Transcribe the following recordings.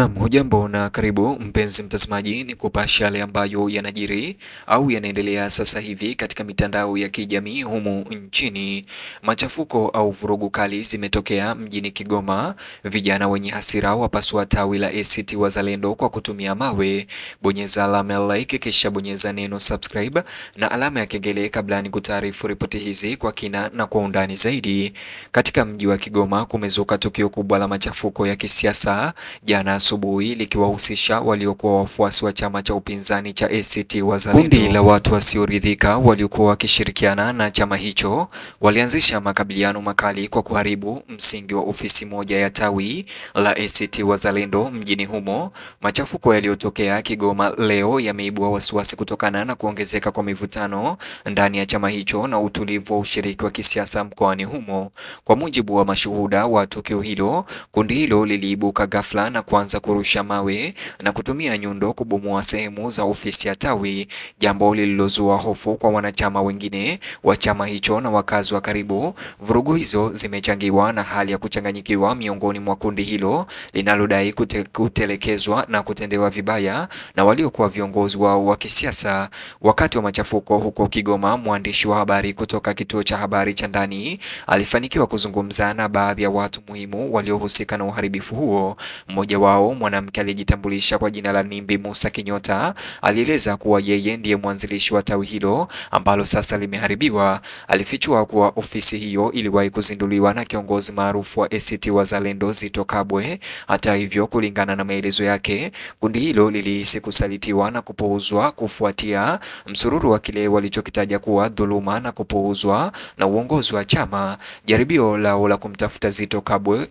Naam, hujambo na karibu mpenzi mtazamaji, ni kupasha yale ambayo yanajiri au yanaendelea sasa hivi katika mitandao ya kijamii humu nchini. Machafuko au vurugu kali zimetokea mjini Kigoma. Vijana wenye hasira wapasua tawi la ACT Wazalendo kwa kutumia mawe. Bonyeza alama ya like kisha bonyeza neno subscribe na alama ya kengele kabla ni kutaarifu ripoti hizi kwa kina na kwa undani zaidi. Katika mji wa Kigoma kumezuka tukio kubwa la machafuko ya kisiasa jana asubuhi likiwahusisha waliokuwa wafuasi wa chama cha upinzani cha ACT Wazalendo. Kundi la watu wasioridhika waliokuwa wakishirikiana na chama hicho walianzisha makabiliano makali kwa kuharibu msingi wa ofisi moja ya tawi la ACT Wazalendo mjini humo. Machafuko yaliyotokea Kigoma leo yameibua wasiwasi kutokana na kuongezeka kwa mivutano ndani ya chama hicho na utulivu wa ushiriki wa kisiasa mkoani humo. Kwa mujibu wa mashuhuda wa tukio hilo, kundi hilo liliibuka ghafla na kuanza kurusha mawe na kutumia nyundo kubomoa sehemu za ofisi ya tawi, jambo lililozua hofu kwa wanachama wengine wa chama hicho na wakazi wa karibu. Vurugu hizo zimechangiwa na hali ya kuchanganyikiwa miongoni mwa kundi hilo linalodai kutelekezwa na kutendewa vibaya na waliokuwa viongozi wao wa kisiasa. Wakati wa machafuko huko Kigoma, mwandishi wa habari kutoka kituo cha habari cha ndani alifanikiwa kuzungumza na baadhi ya watu muhimu waliohusika na uharibifu huo. Mmoja wao, mwanamke aliyejitambulisha kwa jina la Nimbi Musa Kinyota, alieleza kuwa yeye ndiye mwanzilishi wa tawi hilo ambalo sasa limeharibiwa. Alifichua kuwa ofisi hiyo iliwahi kuzinduliwa na kiongozi maarufu wa ACT Wazalendo Zitto Kabwe. Hata hivyo, kulingana na maelezo yake, kundi hilo lilihisi kusalitiwa na kupuuzwa kufuatia msururu wa kile walichokitaja kuwa dhuluma na kupuuzwa na uongozi wa chama. Jaribio lao la kumtafuta Zitto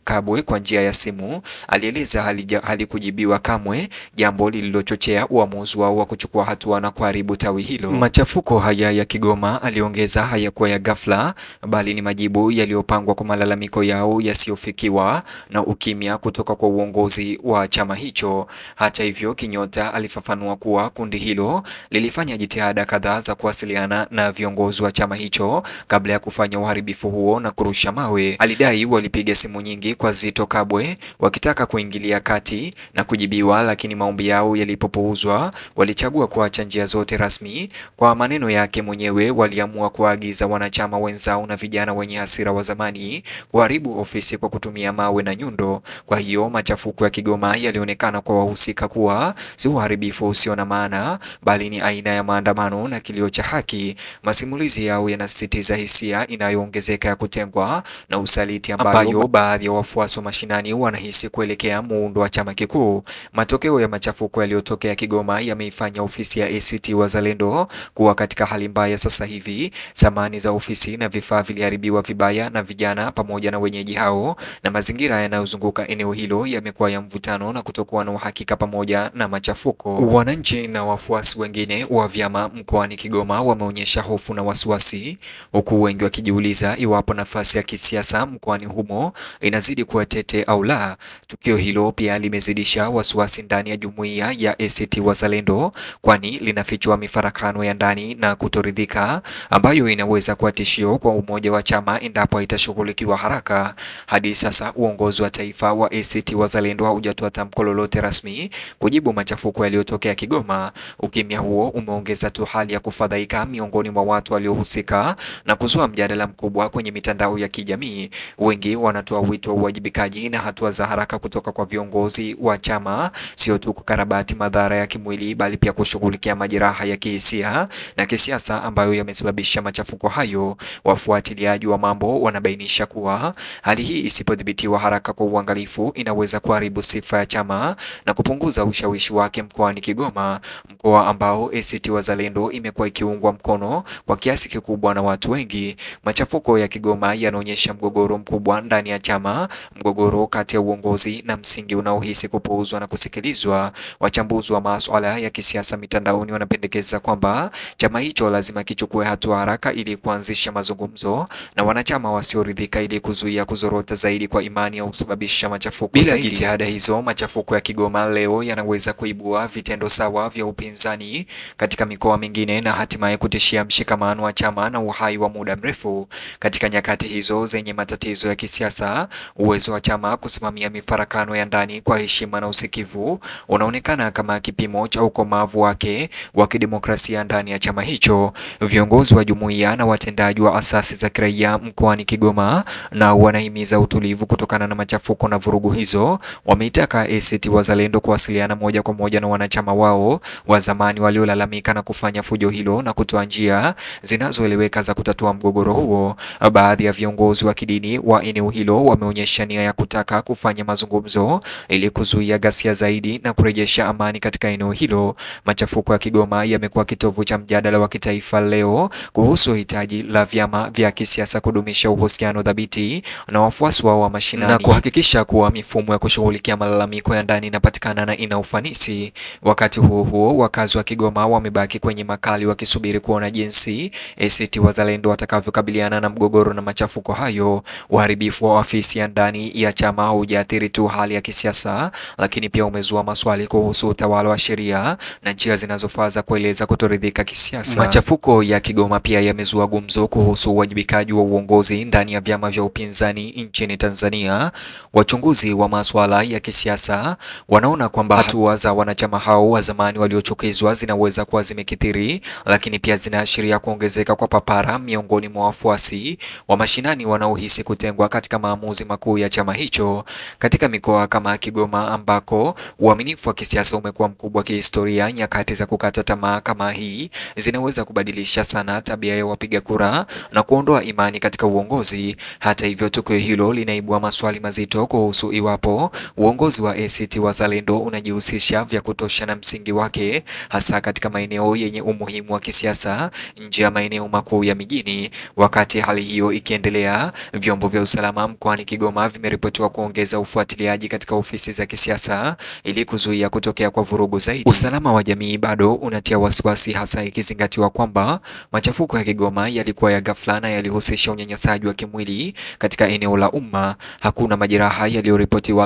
Kabwe kwa njia ya simu, alieleza halikujibiwa kamwe, jambo lililochochea uamuzi wao wa kuchukua hatua na kuharibu tawi hilo. Machafuko haya ya Kigoma, aliongeza, hayakuwa ya ghafla bali ni majibu yaliyopangwa kwa malalamiko yao yasiyofikiwa na ukimya kutoka kwa uongozi wa chama hicho. Hata hivyo, Kinyota alifafanua kuwa kundi hilo lilifanya jitihada kadhaa za kuwasiliana na viongozi wa chama hicho kabla ya kufanya uharibifu huo na kurusha mawe. Alidai walipiga simu nyingi kwa Zitto Kabwe wakitaka kuingilia kati na kujibiwa, lakini maombi yao yalipopuuzwa walichagua kuacha njia zote rasmi. Kwa maneno yake mwenyewe, waliamua kuagiza wanachama wenzao na vijana wenye hasira wa zamani kuharibu ofisi kwa kutumia mawe na nyundo. Kwa hiyo machafuko ya Kigoma yalionekana kwa wahusika kuwa si uharibifu usio na maana bali ni aina ya maandamano na kilio cha haki. Masimulizi yao yanasisitiza hisia inayoongezeka ya kutengwa na usaliti ambayo baadhi ya wafuasi wa mashinani wanahisi kuelekea muundo wa chama kikuu. Matokeo ya machafuko yaliyotokea Kigoma yameifanya ofisi ya ACT Wazalendo kuwa katika hali mbaya sasa hivi. Samani za ofisi na vifaa viliharibiwa vibaya na vijana pamoja na wenyeji hao, na mazingira yanayozunguka eneo hilo yamekuwa ya mvutano na kutokuwa na uhakika pamoja na machafuko. Wananchi na wafuasi wengine wa vyama mkoani Kigoma wameonyesha hofu na wasiwasi, huku wengi wakijiuliza iwapo nafasi ya kisiasa mkoani humo inazidi kuwa tete au la. Tukio hilo pia limezidisha wasiwasi ndani ya jumuiya ya ACT Wazalendo, kwani linafichua mifarakano ya ndani na kutoridhika ambayo inaweza kuwa tishio kwa umoja wa chama endapo itashughulikiwa haraka. Hadi sasa uongozi wa taifa wa ACT Wazalendo haujatoa tamko lolote rasmi kujibu machafuko yaliyotokea Kigoma. Ukimya huo umeongeza tu hali ya kufadhaika miongoni mwa watu waliohusika na kuzua mjadala mkubwa kwenye mitandao ya kijamii. Wengi wanatoa wito wa uwajibikaji na hatua za haraka kutoka kwa viongozi wa chama, sio tu kukarabati madhara ya kimwili bali pia kushughulikia majeraha ya kihisia na kisiasa ambayo yamesababisha machafuko hayo. Wafuatiliaji wa mambo wanabainisha kuwa hali hii isipodhibitiwa haraka kwa uangalifu inaweza kuharibu sifa ya chama na kupunguza ushawishi wake mkoani Kigoma, mkoa ambao ACT Wazalendo imekuwa ikiungwa mkono kwa kiasi kikubwa na watu wengi. Machafuko ya Kigoma yanaonyesha mgogoro mkubwa ndani ya chama, mgogoro kati ya uongozi na msingi unaohisi kupuuzwa na kusikilizwa. Wachambuzi wa masuala ya kisiasa mitandaoni wanapendekeza kwamba chama hicho lazima kichukue hatua haraka ili kuanzisha mazungumzo na wanachama wasioridhika ili kuzuia kuzorota zaidi kwa imani au kusababisha machafuko. Bila jitihada hizo, machafuko ya Kigoma leo yanaweza kuibua vitendo sawa vya upinzani katika mikoa mingine na hatimaye kutishia mshikamano wa chama na uhai wa muda mrefu. Katika nyakati hizo zenye matatizo ya kisiasa, uwezo wa chama kusimamia mifarakano ya ndani kwa heshima na usikivu unaonekana kama kipimo cha ukomavu wake wa kidemokrasia ndani ya chama hicho. Viongozi wa jumuiya na watendaji wa asasi za kiraia mkoani Kigoma na wanahimiza utulivu kutokana na machafuko na vurugu hizo. Wameitaka ACT Wazalendo kuwasiliana moja kwa moja na wanachama wao wa zamani waliolalamika na kufanya fujo hilo na kutoa njia zinazoeleweka za kutatua mgogoro huo. Baadhi ya viongozi wa kidini wa eneo hilo wameonyesha nia ya kutaka kufanya mazungumzo ili kuzuia ghasia zaidi na kurejesha amani katika eneo hilo. Machafuko ya Kigoma yamekuwa kitovu cha mjadala wa kitaifa leo kuhusu hitaji la vyama vya kisiasa kudumisha uhusiano thabiti na wafuasi wao wa mashinani na kuhakikisha kuwa mifumo ya kushughulikia malalamiko ya ndani inapatikana na ina ufanisi. Wakati huo huo, wakazi wa Kigoma wamebaki kwenye makali wakisubiri kuona jinsi ACT Wazalendo watakavyokabiliana na mgogoro na machafuko hayo. Uharibifu wa ofisi ya ndani ya chama hujaathiri tu hali ya kisiasa, lakini pia umezua maswali kuhusu utawala wa sheria na njia zinazofaa za kueleza kutoridhika kisiasa. Machafuko ya Kigoma pia yamezua gumzo kuhusu uwajibikaji wa uongozi ndani ya vyama vya upinzani nchini Tanzania. Wachunguzi wa masuala ya kisiasa wanaona kwamba hatua za wanachama hao wa zamani waliochukizwa zinaweza kuwa zimekithiri, lakini pia zinaashiria kuongezeka kwa papara miongoni mwa wafuasi wa mashinani wanaohisi kutengwa katika maamuzi makuu ya chama hicho. Katika mikoa kama Kigoma ambako uaminifu wa kisiasa umekuwa mkubwa kihistoria, nyakati za kukata tamaa kama hii zinaweza kubadilisha sana tabia ya wapiga kura na kuondoa imani katika uongozi. Hata hivyo, tukio hilo linaibua maswali mazito kuhusu iwapo uongozi wa ACT Wazalendo unajihusisha vya kutosha na msingi wake, hasa katika maeneo yenye umuhimu wa kisiasa nje ya maeneo makuu ya mijini. Wakati hali hiyo ikiendelea, vyombo vya usalama mkoani Kigoma vimeripotiwa kuongeza ufuatiliaji katika ofisi za kisiasa ili kuzuia kutokea kwa vurugu zaidi. Usalama wa jamii bado unatia wasiwasi, hasa ikizingatiwa kwamba machafuko ya Kigoma yalikuwa ya ghafla na yalihusisha unyanyasaji wa kimwili katika eneo la umma. Hakuna majeraha yaliyoripotiwa,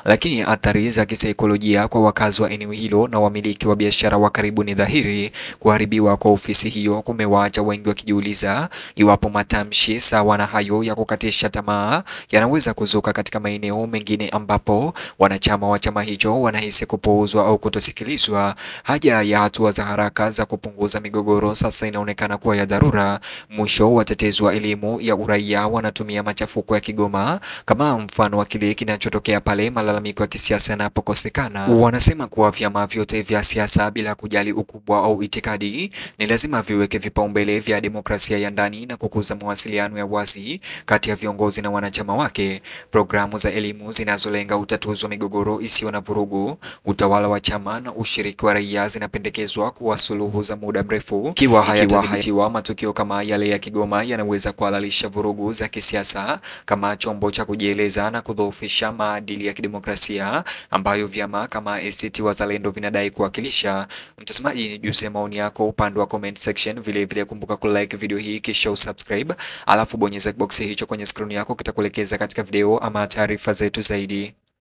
lakini athari za kisaikolojia kwa wakazi wa eneo hilo na wamiliki wa biashara wa karibu ni dhahiri. Kuharibiwa kwa ofisi hiyo kumewaacha wengi wakijiuliza iwapo matamshi sawa na hayo ya kukatisha tamaa yanaweza kuzuka katika maeneo mengine ambapo wanachama wa chama hicho wanahisi kupuuzwa au kutosikilizwa. Haja ya hatua za haraka za kupunguza migogoro sasa inaonekana kuwa ya dharura. Mwisho, watetezi wa elimu ya uraia wanatumia machafuko ya Kigoma kama mfano wa kile kinachotokea pale malalamiko ya kisiasa yanapokosekana. Wanasema kuwa vyama vyote vya siasa, bila kujali ukubwa au itikadi, ni lazima viweke vipaumbele vya demokrasia ya ndani na kukuza mawasiliano ya wazi kati ya viongozi na wanachama wake. Programu za elimu zinazolenga utatuzi wa migogoro isiyo na vurugu, utawala wa chama na ushiriki wa raia zinapendekezwa kuwa suluhu za muda mrefu. Ikiwa hayatadhibitiwa, matukio kama yale ya Kigoma yanaweza kuhalalisha vurugu za kisiasa kama chombo cha kujieleza na kudhoofisha maadili ya kidemokrasia ambayo vyama kama ACT Wazalendo vinadai kuwakilisha. Mtazamaji, ni juze maoni yako upande wa comment section. Vile kumbuka kulike video hii kisha usubscribe, alafu bonyeza box hicho kwenye screen yako, kitakuelekeza katika video ama taarifa zetu zaidi.